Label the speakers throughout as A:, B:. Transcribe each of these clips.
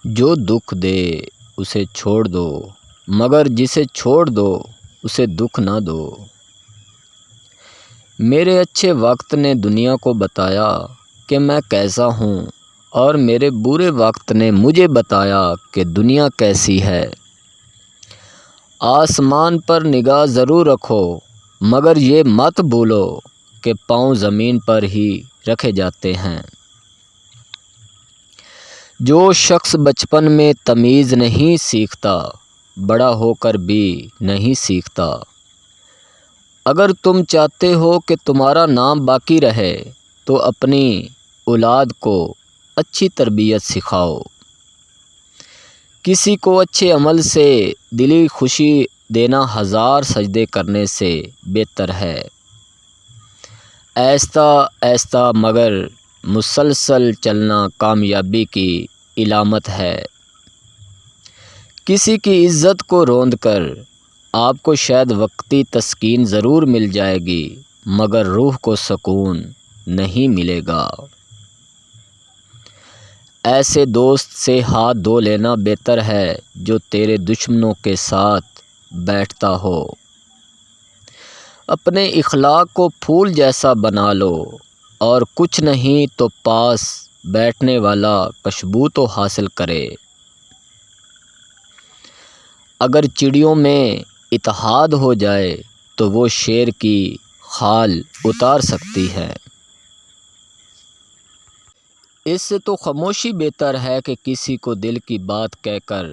A: جو دکھ دے اسے چھوڑ دو، مگر جسے چھوڑ دو اسے دکھ نہ دو۔ میرے اچھے وقت نے دنیا کو بتایا کہ میں کیسا ہوں، اور میرے برے وقت نے مجھے بتایا کہ دنیا کیسی ہے۔ آسمان پر نگاہ ضرور رکھو، مگر یہ مت بھولو کہ پاؤں زمین پر ہی رکھے جاتے ہیں۔ جو شخص بچپن میں تمیز نہیں سیکھتا، بڑا ہو کر بھی نہیں سیکھتا۔ اگر تم چاہتے ہو کہ تمہارا نام باقی رہے تو اپنی اولاد کو اچھی تربیت سکھاؤ۔ کسی کو اچھے عمل سے دلی خوشی دینا 1000 سجدے کرنے سے بہتر ہے۔ آہستہ آہستہ مگر مسلسل چلنا کامیابی کی علامت ہے۔ کسی کی عزت کو روند کر آپ کو شاید وقتی تسکین ضرور مل جائے گی، مگر روح کو سکون نہیں ملے گا۔ ایسے دوست سے ہاتھ دھو لینا بہتر ہے جو تیرے دشمنوں کے ساتھ بیٹھتا ہو۔ اپنے اخلاق کو پھول جیسا بنا لو، اور کچھ نہیں تو پاس بیٹھنے والا خوشبو تو حاصل کرے۔ اگر چڑیوں میں اتحاد ہو جائے تو وہ شیر کی کھال اتار سکتی ہے۔ اس سے تو خاموشی بہتر ہے کہ کسی کو دل کی بات کہہ کر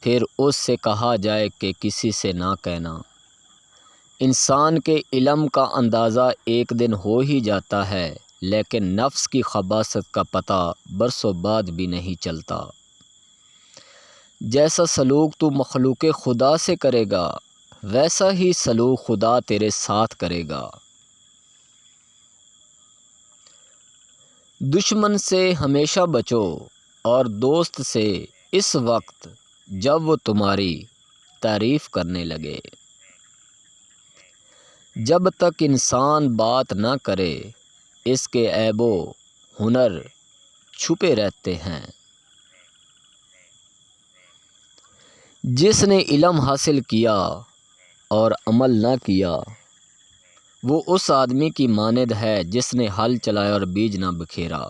A: پھر اس سے کہا جائے کہ کسی سے نہ کہنا۔ انسان کے علم کا اندازہ ایک دن ہو ہی جاتا ہے، لیکن نفس کی خباثت کا پتہ برسوں بعد بھی نہیں چلتا۔ جیسا سلوک تو مخلوق خدا سے کرے گا، ویسا ہی سلوک خدا تیرے ساتھ کرے گا۔ دشمن سے ہمیشہ بچو، اور دوست سے اس وقت جب وہ تمہاری تعریف کرنے لگے۔ جب تک انسان بات نہ کرے اس کے عیب و ہنر چھپے رہتے ہیں۔ جس نے علم حاصل کیا اور عمل نہ کیا، وہ اس آدمی کی مانند ہے جس نے ہل چلایا اور بیج نہ بکھیرا۔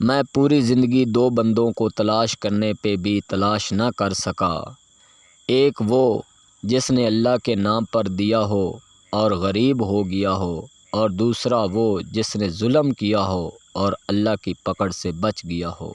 A: میں پوری زندگی 2 بندوں کو تلاش کرنے پہ بھی تلاش نہ کر سکا، ایک وہ جس نے اللہ کے نام پر دیا ہو اور غریب ہو گیا ہو، اور دوسرا وہ جس نے ظلم کیا ہو اور اللہ کی پکڑ سے بچ گیا ہو۔